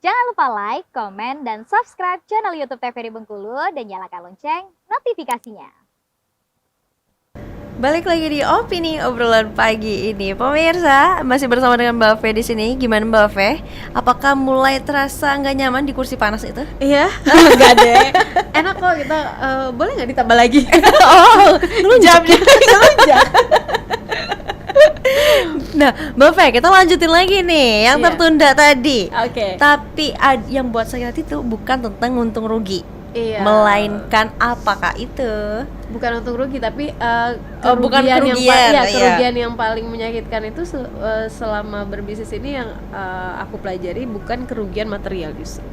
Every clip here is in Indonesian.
Jangan lupa like, komen, dan subscribe channel YouTube TVRI Bengkulu dan nyalakan lonceng notifikasinya. Balik lagi di opini obrolan pagi ini, pemirsa. Masih bersama dengan Mbak Fe di sini. Gimana Mbak Fe? Apakah mulai terasa nggak nyaman di kursi panas itu? Iya, enggak deh. Enak kok kita. Boleh nggak ditambah lagi? Oh, Jamnya ngelunjak. Nah, Mbak Fe, kita lanjutin lagi nih yang Iya. tertunda tadi. Oke. Tapi yang buat sakit hati itu bukan tentang untung rugi, Iya. melainkan apakah itu? Bukan untung rugi, tapi bukan kerugian kerugian, iya. kerugian yang paling menyakitkan itu selama berbisnis ini yang aku pelajari bukan kerugian material justru.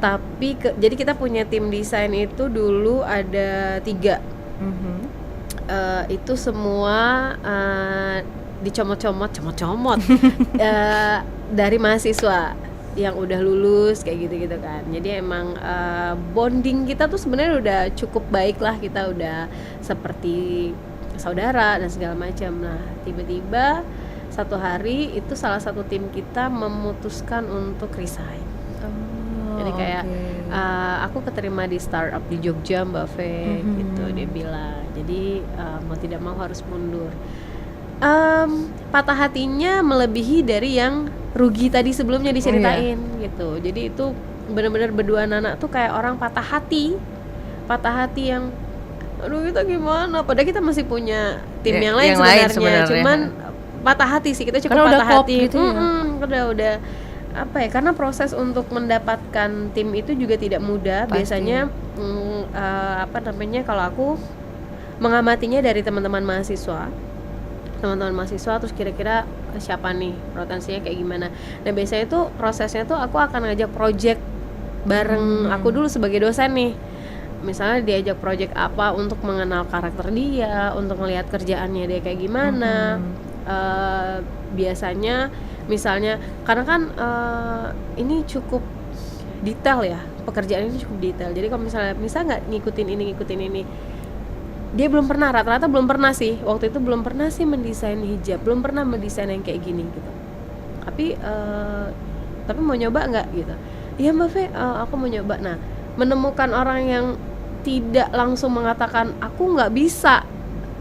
Tapi jadi kita punya tim desain itu dulu ada 3. Itu semua dicomot-comot dari mahasiswa yang udah lulus kayak gitu-gitu kan. Jadi emang bonding kita tuh sebenarnya udah cukup baik lah, kita udah seperti saudara dan segala macam. Nah, tiba-tiba satu hari itu salah satu tim kita memutuskan untuk resign. Jadi kayak aku keterima di startup di Jogja, Mbak Fe, gitu dia bilang. Jadi mau tidak mau harus mundur. Patah hatinya melebihi dari yang rugi tadi sebelumnya diceritain gitu. Jadi itu benar-benar berdua anak tuh kayak orang patah hati yang aduh kita gimana, padahal kita masih punya tim yang lain sebenarnya. Cuman patah hati sih, kita cukup karena patah udah hati gitu ya? udah apa ya, karena proses untuk mendapatkan tim itu juga tidak mudah. Pasti. Biasanya kalau aku mengamatinya dari teman-teman mahasiswa terus kira-kira siapa nih potensinya kayak gimana. Nah biasanya tuh prosesnya tuh aku akan ngajak project bareng aku dulu sebagai dosen nih. Misalnya diajak project apa untuk mengenal karakter dia, untuk ngelihat kerjaannya dia kayak gimana. Biasanya misalnya karena kan ini cukup detail ya, pekerjaan ini cukup detail. Jadi kalau misalnya nggak ngikutin ini, dia rata-rata belum pernah sih, waktu itu belum pernah sih mendesain hijab, belum pernah mendesain yang kayak gini gitu. Tapi mau nyoba nggak gitu? Iya Mbak Fe, aku mau nyoba. Nah, menemukan orang yang tidak langsung mengatakan aku nggak bisa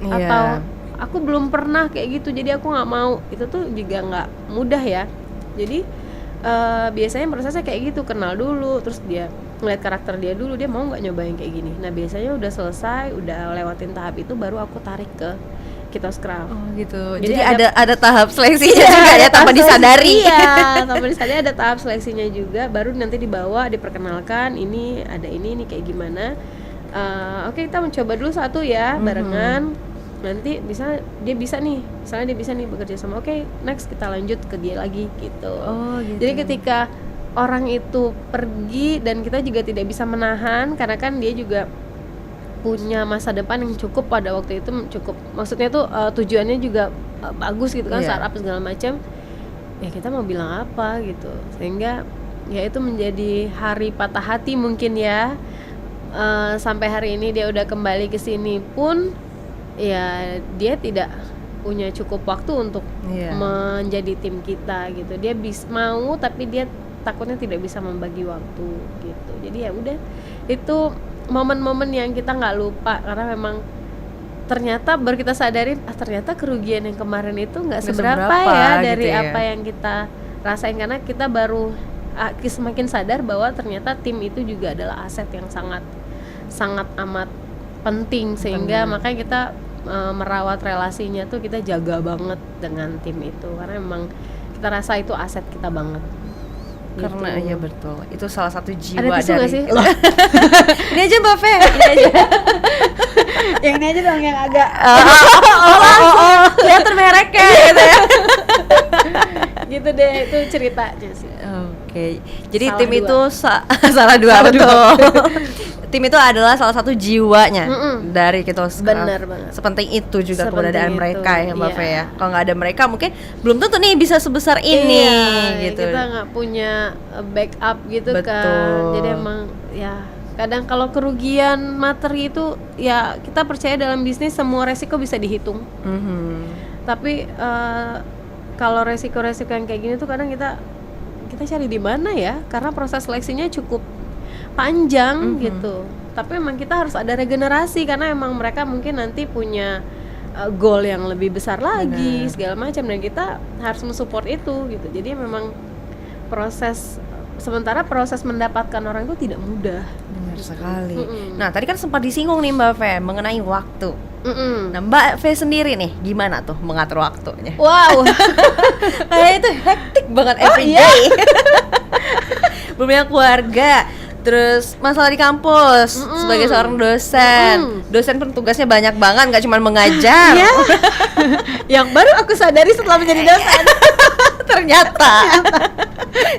atau aku belum pernah kayak gitu, jadi aku nggak mau, itu tuh juga nggak mudah ya. Jadi biasanya prosesnya kayak gitu, kenal dulu, terus dia ngeliat karakter dia dulu, dia mau nggak nyobain kayak gini. Nah biasanya udah selesai, udah lewatin tahap itu, baru aku tarik ke Kitoscraft. Oh gitu. Jadi ada tahap seleksinya juga ya, tanpa disadari. Iya, tanpa disadari ada tahap seleksinya juga, baru nanti dibawa, diperkenalkan, ini ada ini kayak gimana. Oke, kita mencoba dulu satu ya, barengan. Nanti misalnya dia bisa nih bekerja sama. Oke, next kita lanjut ke dia lagi gitu. Oh gitu. Jadi ketika orang itu pergi dan kita juga tidak bisa menahan, karena kan dia juga punya masa depan yang cukup pada waktu itu, maksudnya tuh tujuannya juga bagus gitu kan, startup segala macam. Ya kita mau bilang apa gitu, sehingga ya itu menjadi hari patah hati mungkin ya. Sampai hari ini dia udah kembali ke sini pun ya dia tidak punya cukup waktu untuk menjadi tim kita gitu. Dia mau, tapi dia takutnya tidak bisa membagi waktu gitu. Jadi ya udah, itu momen-momen yang kita nggak lupa, karena memang ternyata baru kita sadarin ternyata kerugian yang kemarin itu nggak seberapa ya dari gitu ya. apa yang kita rasain, karena kita baru semakin sadar bahwa ternyata tim itu juga adalah aset yang sangat amat penting, sehingga makanya kita merawat relasinya tuh kita jaga banget dengan tim itu, karena memang kita rasa itu aset kita banget. Karena gitu. iya betul, itu salah satu jiwa Ada tisu dari gak sih? Ini aja Mbak Fe. Yang ini aja dong yang agak Kelihatan mereknya gitu ya. Gitu deh, itu ceritanya sih. Oke, jadi Salah tim dua. itu salah dua betul. Tim itu adalah salah satu jiwanya dari Kitoscraft. Benar banget. Sepenting itu juga Sepenting keberadaan itu, mereka ya Mbak iya. Fe ya. Kalau nggak ada mereka mungkin belum tentu nih bisa sebesar ini gitu. Kita nggak punya backup gitu Betul. kan. Jadi emang ya kadang kalau kerugian materi itu ya kita percaya dalam bisnis semua resiko bisa dihitung. Tapi kalau resiko-resiko yang kayak gini tuh kadang kita kita cari di mana ya, karena proses seleksinya cukup panjang gitu. Tapi emang kita harus ada regenerasi karena emang mereka mungkin nanti punya goal yang lebih besar lagi segala macam, dan kita harus mensupport itu gitu. Jadi memang sementara proses mendapatkan orang itu tidak mudah. Benar sekali. Nah, tadi kan sempat disinggung nih Mbak Fe mengenai waktu. Nah, Mbak Fe sendiri nih gimana tuh mengatur waktunya? Wow. Kayak itu hektik banget every day. Belum punya keluarga, terus masalah di kampus sebagai seorang dosen. Dosen pun tugasnya banyak banget, nggak cuma mengajar. Yang baru aku sadari setelah menjadi dosen. Ternyata.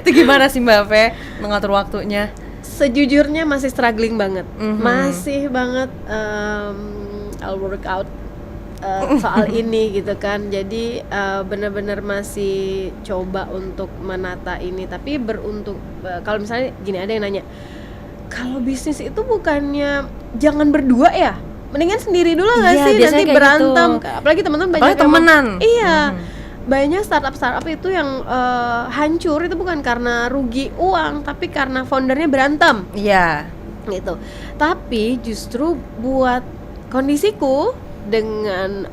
Itu gimana sih Mbak Fe mengatur waktunya? Sejujurnya masih struggling banget. Masih banget I'll work out soal ini gitu kan. Jadi benar-benar masih coba untuk menata ini. Tapi beruntung kalau misalnya gini, ada yang nanya, kalau bisnis itu bukannya jangan berdua ya? Mendingan sendiri dulu nggak sih? Nanti berantem. Gitu. Apalagi teman-teman banyak temenan. Iya. Banyak startup itu yang hancur itu bukan karena rugi uang, tapi karena foundernya berantem. Iya. Gitu. Tapi justru buat kondisiku dengan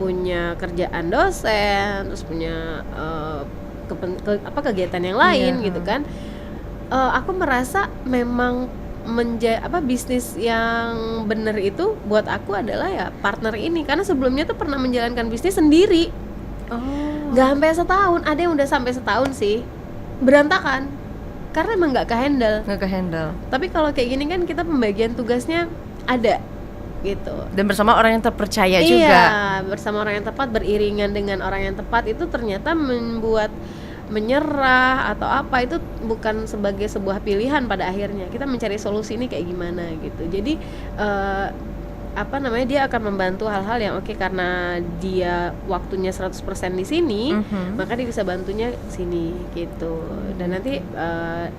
punya kerjaan dosen, terus punya kegiatan yang lain gitu kan, aku merasa memang bisnis yang benar itu buat aku adalah ya partner ini, karena sebelumnya tuh pernah menjalankan bisnis sendiri. Gak sampai setahun, ada yang udah sampai setahun sih, berantakan karena emang nggak kehandle. Tapi kalau kayak gini kan kita pembagian tugasnya ada gitu, dan bersama orang yang terpercaya juga. Iya, bersama orang yang tepat, beriringan dengan orang yang tepat, itu ternyata membuat menyerah atau apa itu bukan sebagai sebuah pilihan. Pada akhirnya kita mencari solusi ini kayak gimana gitu. Jadi dia akan membantu hal-hal yang oke, karena dia waktunya 100% di sini, maka dia bisa bantunya sini gitu. Dan nanti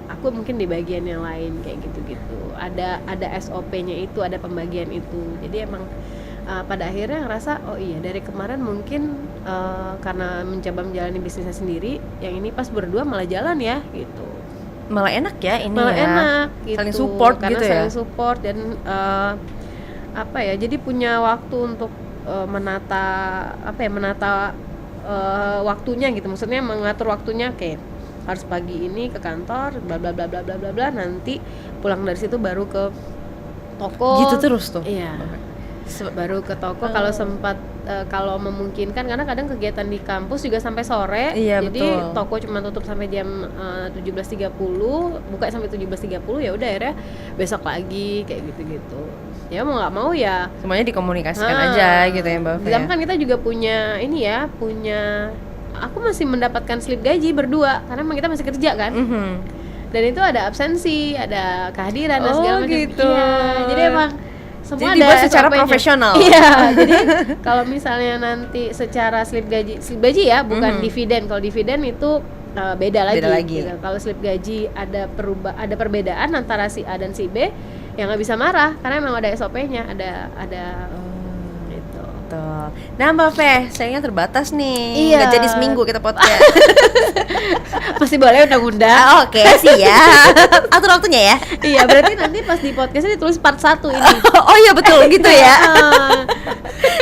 aku mungkin di bagian yang lain kayak gitu-gitu. Ada SOP-nya itu, ada pembagian itu. Jadi emang pada akhirnya ngerasa oh iya, dari kemarin mungkin karena mencoba menjalani bisnisnya sendiri, yang ini pas berdua malah jalan ya gitu. Malah enak ya ini, malah ya. Enak gitu. Saling support karena gitu ya. Saling support dan jadi punya waktu untuk menata waktunya gitu. Maksudnya mengatur waktunya, kayak harus pagi ini ke kantor bla bla bla bla bla bla bla, nanti pulang dari situ baru ke toko. Gitu terus tuh. Iya. Baru ke toko kalau sempat, kalau memungkinkan, karena kadang kegiatan di kampus juga sampai sore. Iya, jadi betul. toko cuma tutup sampai jam 17.30, buka sampai 17.30, ya udah akhirnya besok pagi kayak gitu-gitu. Ya mau nggak mau ya semuanya dikomunikasikan aja gitu ya Mbak Fe. Ditambah kan kita juga punya aku masih mendapatkan slip gaji berdua karena emang kita masih kerja kan. Dan itu ada absensi, ada kehadiran dan segala macam. Gitu. Iya, jadi emang semua jadi ada dibuat secara SOP-nya. profesional. Iya, jadi kalau misalnya nanti secara slip gaji ya, bukan dividen. Kalau dividen itu beda lagi. Gitu. Kalau slip gaji ada perbedaan antara si A dan si B, yang nggak bisa marah karena memang ada SOP-nya, ada gitu. Tuh. Nah Mbak Fe, sayangnya terbatas nih. Iya. Nggak jadi seminggu kita podcast. Masih boleh undang-undang. Oke, sih ya. Atur waktunya ya. Iya, berarti nanti pas di podcastnya ditulis part 1 ini. Oh iya betul gitu ya.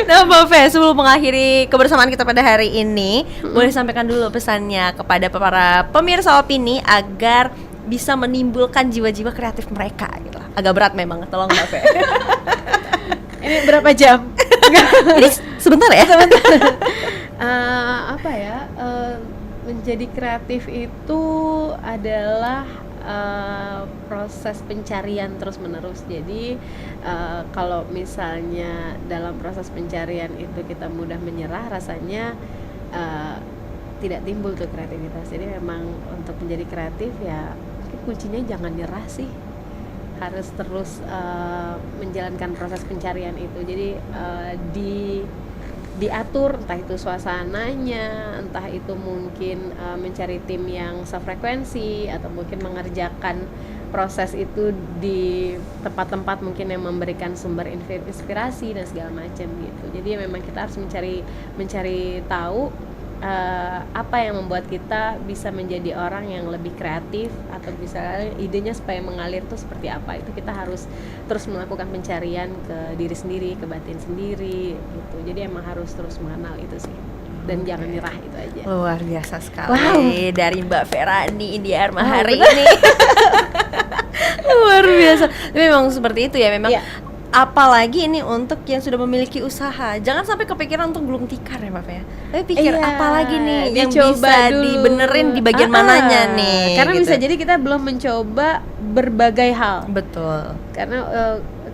Nah Mbak Fe, sebelum mengakhiri kebersamaan kita pada hari ini, boleh sampaikan dulu pesannya kepada para pemirsa Opini agar bisa menimbulkan jiwa-jiwa kreatif mereka gitu. Agak berat memang, tolong Mbak Fe. Ini berapa jam? Ini sebentar ya. Menjadi kreatif itu adalah proses pencarian terus-menerus. Jadi kalau misalnya dalam proses pencarian itu kita mudah menyerah, rasanya tidak timbul tuh kreativitas. Jadi memang untuk menjadi kreatif ya kuncinya jangan nyerah sih, harus terus menjalankan proses pencarian itu. Jadi diatur, entah itu suasananya, entah itu mungkin mencari tim yang sefrekuensi, atau mungkin mengerjakan proses itu di tempat-tempat mungkin yang memberikan sumber inspirasi dan segala macam gitu. Jadi memang kita harus mencari tahu apa yang membuat kita bisa menjadi orang yang lebih kreatif, atau bisa idenya supaya mengalir tuh seperti apa. Itu kita harus terus melakukan pencarian ke diri sendiri, ke batin sendiri gitu. Jadi emang harus terus mengenal itu sih, dan jangan nyerah, itu aja. Luar biasa sekali. Wow. Dari Mbak Ferani India Arma hari ini. Luar biasa. Tapi memang seperti itu ya, memang. Iya. Apalagi ini untuk yang sudah memiliki usaha, jangan sampai kepikiran untuk gulung tikar ya Mbak Fe. Tapi pikir Iya, apalagi nih yang dicoba bisa dulu. dibenerin di bagian mananya nih. Karena gitu. bisa jadi kita belum mencoba berbagai hal. Betul. Karena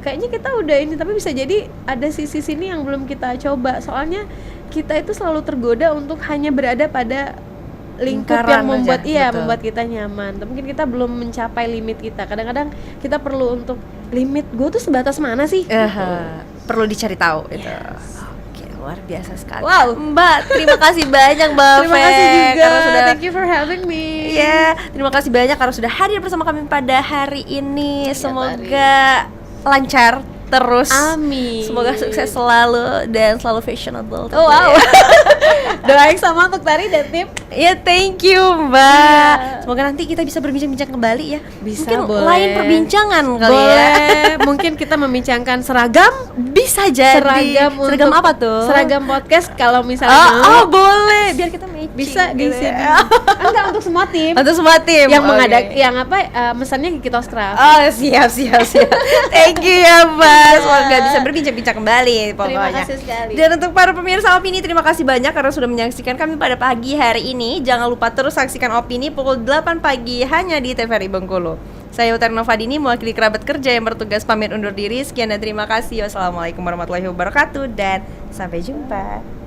kayaknya kita udah ini, tapi bisa jadi ada sisi sini yang belum kita coba. Soalnya kita itu selalu tergoda untuk hanya berada pada lingkup Lingkaran yang membuat aja, betul. membuat kita nyaman. Tapi mungkin kita belum mencapai limit kita. Kadang-kadang kita perlu untuk limit gue tuh sebatas mana sih? Perlu dicari tahu itu. Yes. Oke, luar biasa sekali. Wow. Mbak, terima kasih banyak Mbak Terima Fe, kasih juga. karena sudah Thank you for having me. Iya, terima kasih banyak karena sudah hadir bersama kami pada hari ini. Semoga lancar terus. Amin. Semoga sukses selalu dan selalu fashionable. Oh wow. Doain sama untuk Tari dan tim. Ya, thank you Mbak. Iya. Semoga nanti kita bisa berbincang-bincang kembali ya. Bisa, Mungkin boleh. lain perbincangan kali ya. Boleh. Mungkin kita membincangkan seragam. Bisa jadi. Seragam Seragam untuk- apa tuh? Seragam podcast kalau misalnya mau. Boleh. Biar kita matching. Bisa di gitu sini. ya. Enggak, untuk semua tim. Untuk semua tim. Yang Oke. yang mesennya Gigi Toscraft. Oh, siap. Thank you ya Mbak. Semoga bisa berbincang-bincang kembali pokoknya. Terima kasih sekali. Dan untuk para pemirsa Opini, terima kasih banyak karena sudah menyaksikan kami pada pagi hari ini. Jangan lupa terus saksikan Opini pukul 8 pagi hanya di TVRI Bengkulu. Saya Utari Novadini mewakili kerabat kerja yang bertugas pamit undur diri. Sekian dan terima kasih. Wassalamualaikum warahmatullahi wabarakatuh dan sampai jumpa.